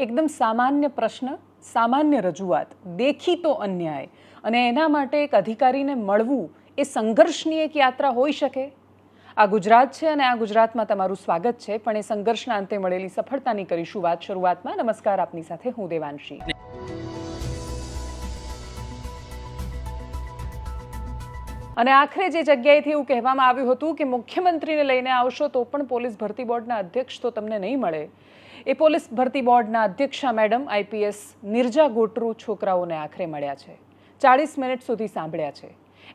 એકદમ સામાન્ય પ્રશ્ન, સામાન્ય રજૂઆત, દેખીતો અન્યાય અને એના માટે એક અધિકારીને મળવું એ સંઘર્ષની એક યાત્રા હોઈ શકે. આ ગુજરાત છે અને આ ગુજરાતમાં તમારું સ્વાગત છે, પણ એ સંઘર્ષના અંતે મળેલી સફળતાની કરીશું વાત શરૂઆતમાં. નમસ્કાર, આપની સાથે હું દેવાંશી. અને આખરે જે જગ્યાએથી એવું કહેવામાં આવ્યું હતું કે મુખ્યમંત્રીને લઈને આવશો તો પણ પોલીસ ભરતી બોર્ડના અધ્યક્ષ તો તમને નહીં મળે, એ પોલીસ ભરતી બોર્ડના અધ્યક્ષા મેડમ આઈપીએસ નિર્જા ગોટરુ છોકરાઓને આખરે મળ્યા છે. 40 મિનિટ સુધી સાંભળ્યા છે.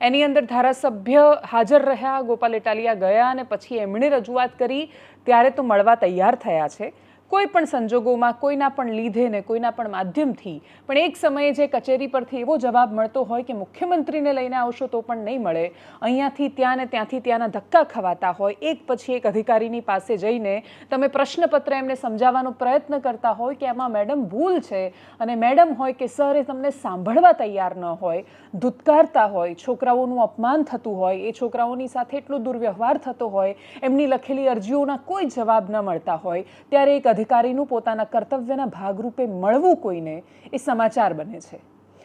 એની અંદર ધારાસભ્ય હાજર રહ્યા, ગોપાલ ઇટાલિયા ગયા અને પછી એમણે રજૂઆત કરી ત્યારે તો મળવા તૈયાર થયા છે. કોઈ પણ સંજોગોમાં, કોઈના પણ લીધે ને કોઈના પણ માધ્યમથી, પણ એક સમયે જે કચેરી પરથી એવો જવાબ મળતો હોય કે મુખ્યમંત્રીને લઈને આવશો તો પણ નહીં મળે, અહીંયાથી ત્યાં ને ત્યાંથી ત્યાંના ધક્કા ખવાતા હોય, એક પછી એક અધિકારીની પાસે જઈને તમે પ્રશ્નપત્ર એમને સમજાવવાનો પ્રયત્ન કરતા હોય કે આમાં મેડમ ભૂલ છે, અને મેડમ હોય કે સર એ તમને સાંભળવા તૈયાર ન હોય, ધુતકારતા હોય, છોકરાઓનું અપમાન થતું હોય, એ છોકરાઓની સાથે એટલો દુર્વ્યવહાર થતો હોય, એમની લખેલી અરજીઓના કોઈ જવાબ ન મળતા હોય, ત્યારે એક અધિકારીનું પોતાના કર્તવ્યના ભાગરૂપે મળવું કોઈને એ સમાચાર બને છે.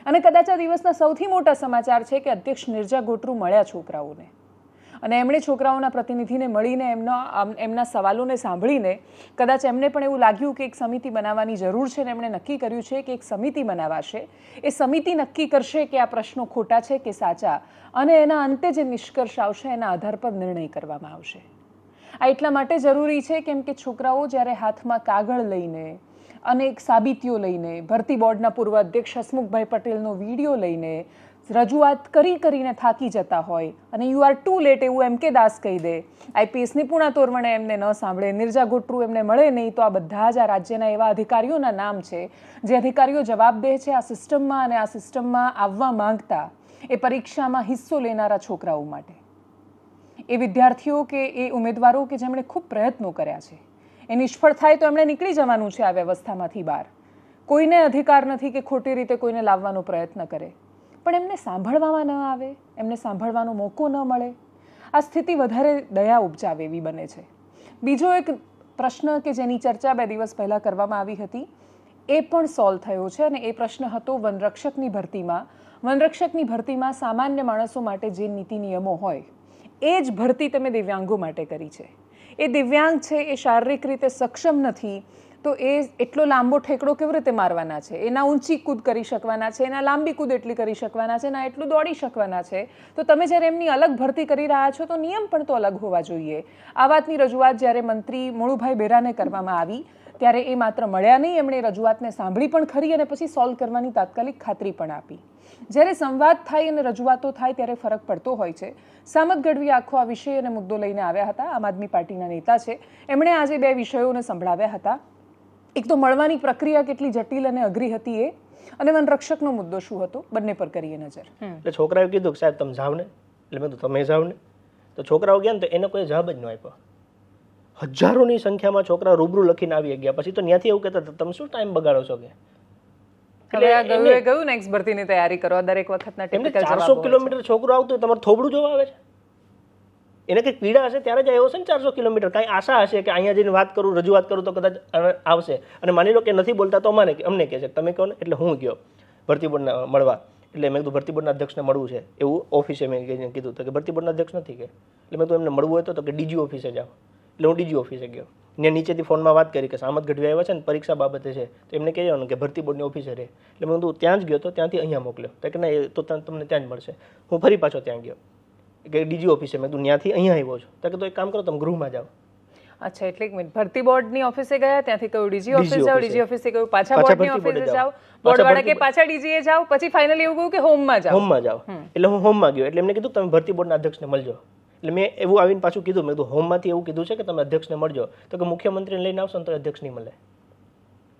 અને કદાચ આ દિવસના સૌથી મોટા સમાચાર છે કે અધ્યક્ષ નિર્જા ગોટરુ મળ્યા છોકરાઓને, અને એમણે છોકરાઓના પ્રતિનિધિને મળીને એમના સવાલોને સાંભળીને કદાચ એમને પણ એવું લાગ્યું કે એક સમિતિ બનાવવાની જરૂર છે, અને એમણે નક્કી કર્યું છે કે એક સમિતિ બનાવાશે. એ સમિતિ નક્કી કરશે કે આ પ્રશ્નો ખોટા છે કે સાચા, અને એના અંતે જે નિષ્કર્ષ આવશે એના આધાર પર નિર્ણય કરવામાં આવશે. આ એટલા માટે જરૂરી છે કેમ કે છોકરાઓ જ્યારે હાથમાં કાગળ લઈને અને એક સાબિતીઓ લઈને, ભરતી બોર્ડના પૂર્વ અધ્યક્ષ હસમુખભાઈ પટેલનો વિડીયો લઈને રજૂઆત કરીને થાકી જતા હોય, અને યુ આર ટુ લેટ એવું એમ કે દાસ કહી દે, આઈપીએસ નિપુણા તોરવણે એમને ન સાંભળે, નિર્જા ગોટરુ એમને મળે નહીં, તો આ બધા જ આ રાજ્યના એવા અધિકારીઓના નામ છે જે અધિકારીઓ જવાબદેહ છે આ સિસ્ટમમાં, અને આ સિસ્ટમમાં આવવા માંગતા એ પરીક્ષામાં હિસ્સો લેનારા છોકરાઓ માટે. એ વિદ્યાર્થીઓ કે એ ઉમેદવારો કે જેમણે ખૂબ પ્રયત્નો કર્યા છે, એ નિષ્ફળ થાય તો એમણે નીકળી જવાનું છે આ વ્યવસ્થામાંથી બહાર. કોઈને અધિકાર નથી કે ખોટી રીતે કોઈને લાવવાનો પ્રયત્ન કરે, પણ એમને સાંભળવામાં ન આવે, એમને સાંભળવાનો મોકો ન મળે. આ સ્થિતિ વધારે દયા ઉપજાવે એવી બને છે. બીજો એક પ્રશ્ન કે જેની ચર્ચા 2 દિવસ પહેલાં કરવામાં આવી હતી એ પણ સોલ્વ થયો છે, અને એ પ્રશ્ન હતો વનરક્ષકની ભરતીમાં. વનરક્ષકની ભરતીમાં સામાન્ય માણસો માટે જે નીતિ નિયમો હોય એ જ ભરતી તમે દિવ્યાંગો માટે કરી છે. એ દિવ્યાંગ છે, એ શારીરિક રીતે સક્ષમ નથી, તો એ એટલો લાંબો ઠેકડો કેવી રીતે મારવાના છે, એના ઊંચી કૂદ કરી શકવાના છે, એના લાંબી કૂદ એટલી કરી શકવાના છે, એના એટલું દોડી શકવાના છે. તો તમે જ્યારે એમની અલગ ભરતી કરી રહ્યા છો તો નિયમ પણ તો અલગ હોવા જોઈએ. આ વાતની રજૂઆત જ્યારે મંત્રી મોળુભાઈ બેરાને કરવામાં આવી ત્યારે એ માત્ર મળ્યા નહીં, એમણે રજૂઆતને સાંભળી પણ ખરી અને પછી સોલ્વ કરવાની તાત્કાલિક ખાતરી પણ આપી. જ્યારે સંવાદ થાય અને રજૂઆતો થાય ત્યારે ફરક પડતો હોય છે. સામત ગઢવી આખો આ વિષય અને મુદ્દો લઈને આવ્યા હતા. આમ આદમી પાર્ટીના નેતા છે, એમણે આજે 2 વિષયોને સંભળાવ્યા હતા. એક તો મળવાની પ્રક્રિયા કેટલી જટિલ અને અઘરી હતી એ, અને વનરક્ષકનો મુદ્દો શું હતો, બંને પર કરીએ નજર. એટલે છોકરાએ કીધું કે સાહેબ તમે જાવ ને, એટલે મેં કીધું તમે જાવ ને. તો છોકરાઓ ગયા ને તો એને કોઈ જવાબ જ ન આપ્યો. હજારોની સંખ્યામાં છોકરા રૂબરૂ લખીને આવી ગયા. પછી તો ત્યાંથી એવું કહેતા તમે શું ટાઈમ બગાડો છો કે ગયું નેક્સ્ટ ભરતીની તૈયારી કરો. દરેક વખતના એમને 400 કિલોમીટર છોકરો આવતું તમારે થોબડું જોવા આવે છે. એને કંઈક પીડા હશે ત્યારે જ આવ્યો હશે ને 400 કિલોમીટર. કાંઈ આશા હશે કે અહીંયા જઈને વાત કરું, રજૂઆત કરું તો કદાચ આવશે. અને માની લો કે નથી બોલતા તો અમને કહે છે તમે કહો ને. એટલે હું ગયો ભરતી બોર્ડને મળવા. એટલે મેં કીધું ભરતી બોર્ડના અધ્યક્ષને મળવું છે એવું ઓફિસે મેં કીધું કે ભરતી બોર્ડના અધ્યક્ષ નથી કે. એટલે મેં તો એમને મળવું હોય તો કે ડીજી ઓફિસે જાઓ. એટલે હું ડીજી ઓફિસે ગયો. ને નીચેથી ફોનમાં વાત કરી કે સામત ગઢવી આવ્યા છે ને પરીક્ષા બાબતે છે, તો એમને કહેવાનું કે ભરતી બોર્ડની ઓફિસે રહે. એટલે મેં કીધું ત્યાં જ ગયો તો ત્યાંથી અહીંયા મોકલ્યો. તો કે ના એ તો તમને ત્યાં જ મળશે. હું ફરી પાછો ત્યાં ગયો કે ડીજી ઓફિસે. મેં કીધું ત્યાંથી અહીંયા આવ્યો છું. તો કે તો એક કામ કરો તમે ગૃહમાં જાઓ. અચ્છા, એટલે એક મિનિટ, ભરતી બોર્ડની ઓફિસે ગયા, ત્યાંથી કહ્યું ડીજી ઓફિસે જાઓ, ડીજી ઓફિસે કહ્યું પાછા બોર્ડની ઓફિસે જાઓ, બોર્ડવાળા કે પાછા ડીજીએ જાઓ, પછી ફાઇનલી એવું કહ્યું કે હોમમાં જાઓ. એટલે હું હોમમાં ગયો. એટલે એમને કીધું તમે ભરતી બોર્ડના અધ્યક્ષને મળજો. એટલે મેં એવું આવીને પાછું કીધું, મેં કીધું હોમમાંથી એવું કીધું છે કે તમે અધ્યક્ષને મળજો. તો કે મુખ્યમંત્રીને લઈને આવશો ને તો અધ્યક્ષ નહીં મળે.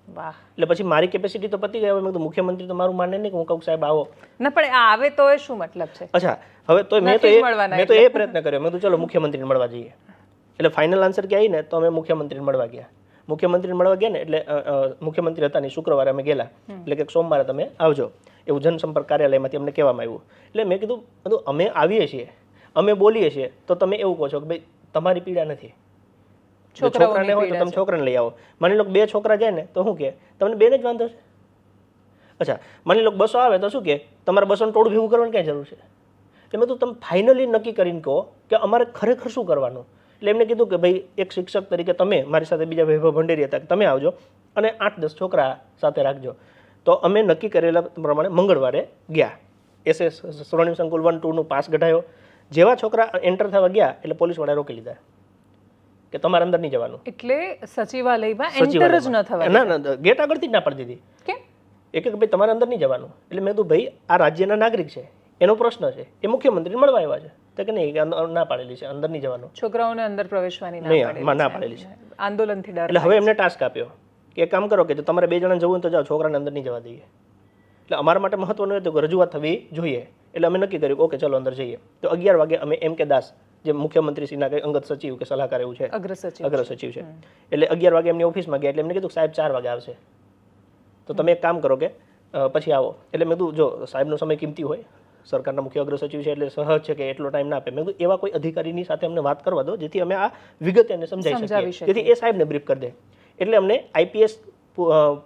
વાહ. એટલે પછી મારી કેપેસિટી તો પતી ગઈ. મેં કીધું મુખ્યમંત્રી તો મારું માને નહીં કે હું કહું સાહેબ આવો. ના, પણ આવે તો એ શું મતલબ છે? અચ્છા, હવે તો મેં તો એ પ્રયત્ન કર્યો. મેં કીધું ચલો મુખ્યમંત્રીને મળવા જઈએ. એટલે ફાઇનલ આન્સર કે આવીને તો અમે મુખ્યમંત્રીને મળવા ગયા. મુખ્યમંત્રીને મળવા ગયા ને એટલે મુખ્યમંત્રી હતા નહીં, શુક્રવારે અમે ગયેલા. એટલે કે સોમવારે તમે આવજો એવું જનસંપર્ક કાર્યાલયમાંથી અમને કહેવામાં આવ્યું. એટલે મેં કીધું અમે આવીએ છીએ, અમે બોલીએ છીએ, તો તમે એવું કહો છો કે ભાઈ તમારી પીડા નથી, જો છોકરાને હોય તો તમે છોકરાને લઈ આવો. માની લો 2 છોકરા જાય ને તો શું કે તમને 2 ને જ વાંધો છે? અચ્છા, માની લો 200 આવે તો શું કે તમારે 200 ટોળું ભેગું કરવાની ક્યાં જરૂર છે? એટલે મેં તો તમે ફાઇનલી નક્કી કરીને કહો કે અમારે ખરેખર શું કરવાનું. એટલે એમને કીધું કે ભાઈ એક શિક્ષક તરીકે તમે મારી સાથે બીજા વૈભવ ભંડેરી હતા કે તમે આવજો અને 8-10 છોકરા સાથે રાખજો. તો અમે નક્કી કરેલા પ્રમાણે મંગળવારે ગયા. SS સ્વર્ણિમ સંકુલ 1-2 નું પાસ કઢાયો. જેવા છોકરા એન્ટર થવા ગયા એટલે પોલીસવાળાએ રોકી લીધા કે તમારે અંદર નહીં જવાનું. એટલે સચિવાલયમાં એન્ટર જ ન થવા. ના, ગેટ આગળથી જ ના પાડી દીધી. કેમ? એક ભાઈ તમારે અંદર નહીં જવાનું. એટલે મેં કીધું ભાઈ આ રાજ્યના નાગરિક છે, એનો પ્રશ્ન છે, એ મુખ્યમંત્રીને મળવા આવ્યા છે. તો કે નહીં, ના પાડેલી છે, અંદર નહીં જવાનું. છોકરાઓને અંદર પ્રવેશવાની ના પાડેલી છે. આંદોલનથી ડર. એટલે હવે એમને ટાસ્ક આપ્યો કે એક કામ કરો કે જો તમારે 2 જણા જવું હોય તો જાઓ, છોકરાને અંદર નહીં જવા દઈએ. એટલે અમારા માટે મહત્વનું હતું કે રજૂઆત થવી જોઈએ. એટલે અમે નક્કી કર્યું ઓકે ચલો અંદર જઈએ. તો 11 વાગે અમે M.K. દાસ જે મુખ્યમંત્રીશ્રીના કંઈ અંગત સચિવ કે સલાહકાર એવું છે, અગ્ર સચિવ છે, એટલે 11 વાગે એમની ઓફિસમાં ગયા. એટલે એમને કીધું સાહેબ 4 વાગે આવશે, તો તમે એક કામ કરો કે પછી આવો. એટલે મેં કીધું જો સાહેબનો સમય કિંમતી હોય, સરકારના મુખ્ય અગ્ર સચિવ છે એટલે સહજ છે કે એટલો ટાઈમ ના આપે. મેં કીધું એવા કોઈ અધિકારીની સાથે અમને વાત કરવા દો જેથી અમે આ વિગતે એને સમજાવી શકીએ, જેથી એ સાહેબને બ્રીફ કરી દે. એટલે અમને IPS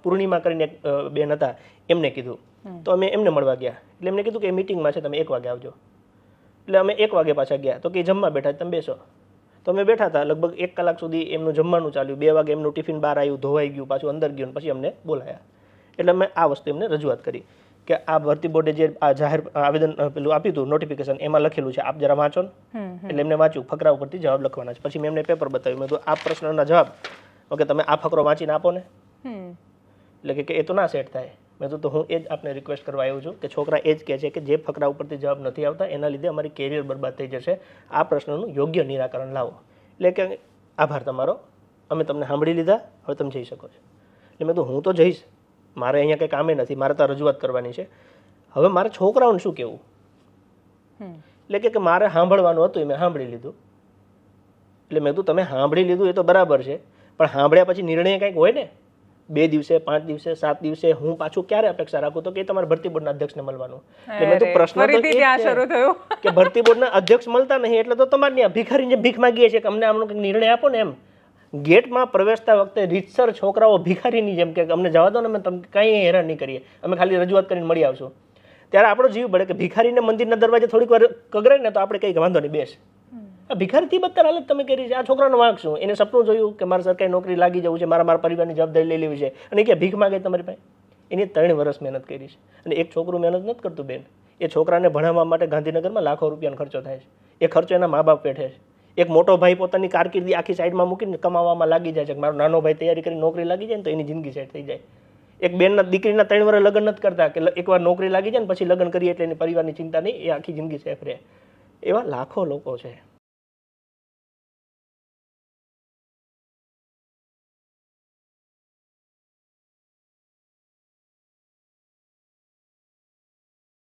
પૂર્ણિમા કરીને એક બેન હતા એમને કીધું. તો અમે એમને મળવા ગયા. એટલે એમને કીધું કે એ મિટિંગમાં છે, તમે 1 વાગે આવજો. એટલે અમે 1 વાગે પાછા ગયા. તો કે જમવા બેઠા, તમે બેસો. તો અમે બેઠા હતા, લગભગ 1 કલાક સુધી એમનું જમવાનું ચાલ્યું. 2 વાગે એમનું ટિફિન બહાર આવ્યું, ધોવાઈ ગયું, પાછું અંદર ગયું, પછી અમને બોલાયા. એટલે અમે આ વસ્તુ એમને રજૂઆત કરી કે આ ભરતી બોર્ડે જે આ જાહેર આવેદન પેલું આપ્યું હતું નોટિફિકેશન, એમાં લખેલું છે, આપ જરા વાંચો. એટલે એમને વાંચ્યું, ફકરા ઉપરથી જવાબ લખવાના છે. પછી મેં એમને પેપર બતાવ્યું. મેં કીધું આ પ્રશ્નના જવાબ ઓકે તમે આ ફકરો વાંચીને આપો ને. એટલે કે એ તો ના સેટ થાય. મેં તો હું એ જ આપને રિક્વેસ્ટ કરવા આવ્યો છું કે છોકરા એ જ કહે છે કે જે ફકરા ઉપરથી જવાબ નથી આવતા એના લીધે અમારી કેરિયર બરબાદ થઈ જશે. આ પ્રશ્નનું યોગ્ય નિરાકરણ લાવો. એટલે કે આભાર તમારો, અમે તમને સાંભળી લીધા, હવે તમે જઈ શકો છો. એટલે મેં તો હું તો જઈશ, મારે અહીંયા કંઈ કામે નથી, મારે તો રજૂઆત કરવાની છે. હવે મારે છોકરાઓને શું કહેવું? એટલે કે મારે સાંભળવાનું હતું, મેં સાંભળી લીધું. એટલે મેં કીધું તમે સાંભળી લીધું એ તો બરાબર છે, પણ સાંભળ્યા પછી નિર્ણય કંઈક હોય ને. 2 દિવસે, 5 દિવસે, 7 દિવસે હું પાછું ક્યારે અપેક્ષા રાખું તો કે તમારે ભરતી બોર્ડના અધ્યક્ષને મળવાનું. એટલે મેં તો પ્રશ્ન તો એ કે ભરતી બોર્ડના અધ્યક્ષ મળતા નહીં એટલે તો તમારે ત્યાં ભિખારી જે ભીખ માંગીએ છીએ કે અમને આમનો કંઈક નિર્ણય આપો ને. એમ ગેટમાં પ્રવેશતા વખતે રીતસર છોકરાઓ ભિખારીની જેમ કે અમને જવા દો ને, અમે તમને કંઈ હેરાન નહીં કરીએ, અમે ખાલી રજૂઆત કરીને મળી આવશું. ત્યારે આપણો જીવ બળે કે ભિખારીને મંદિરના દરવાજે થોડીક વાર કગરાય ને તો આપણે કંઈ વાંધો નહીં, બેસ. આ ભિખારીથી બદતર હાલત તમે કરી છે. આ છોકરાનો વાંક શું? એને સપનું જોયું કે મારે સરકારી નોકરી લાગી જવું છે, મારા પરિવારની જવાબદારી લઈ લેવી છે, અને કે ભીખ માગે તમારી પાસે. એની 3 વર્ષ મહેનત કરી છે. અને એક છોકરું મહેનત નથી કરતું બેન. એ છોકરાને ભણાવવા માટે ગાંધીનગરમાં લાખો રૂપિયાનો ખર્ચો થાય છે. એ ખર્ચો એના મા બાપ પેઠે છે. એક મોટો ભાઈ પોતાની કારકિર્દી આખી સાઈડમાં મૂકીને કમાવામાં લાગી જાય છે કે મારો નાનો ભાઈ તૈયારી કરી નોકરી લાગી જાય ને તો એની જિંદગી સેટ થઈ જાય. એક બેનના દીકરીના 3 વર્ષ લગ્ન નથી કરતા કે એકવાર નોકરી લાગી જાય ને પછી લગ્ન કરીએ એટલે એની પરિવારની ચિંતા નહીં, એ આખી જિંદગી સેફ રહે. એવા લાખો લોકો છે.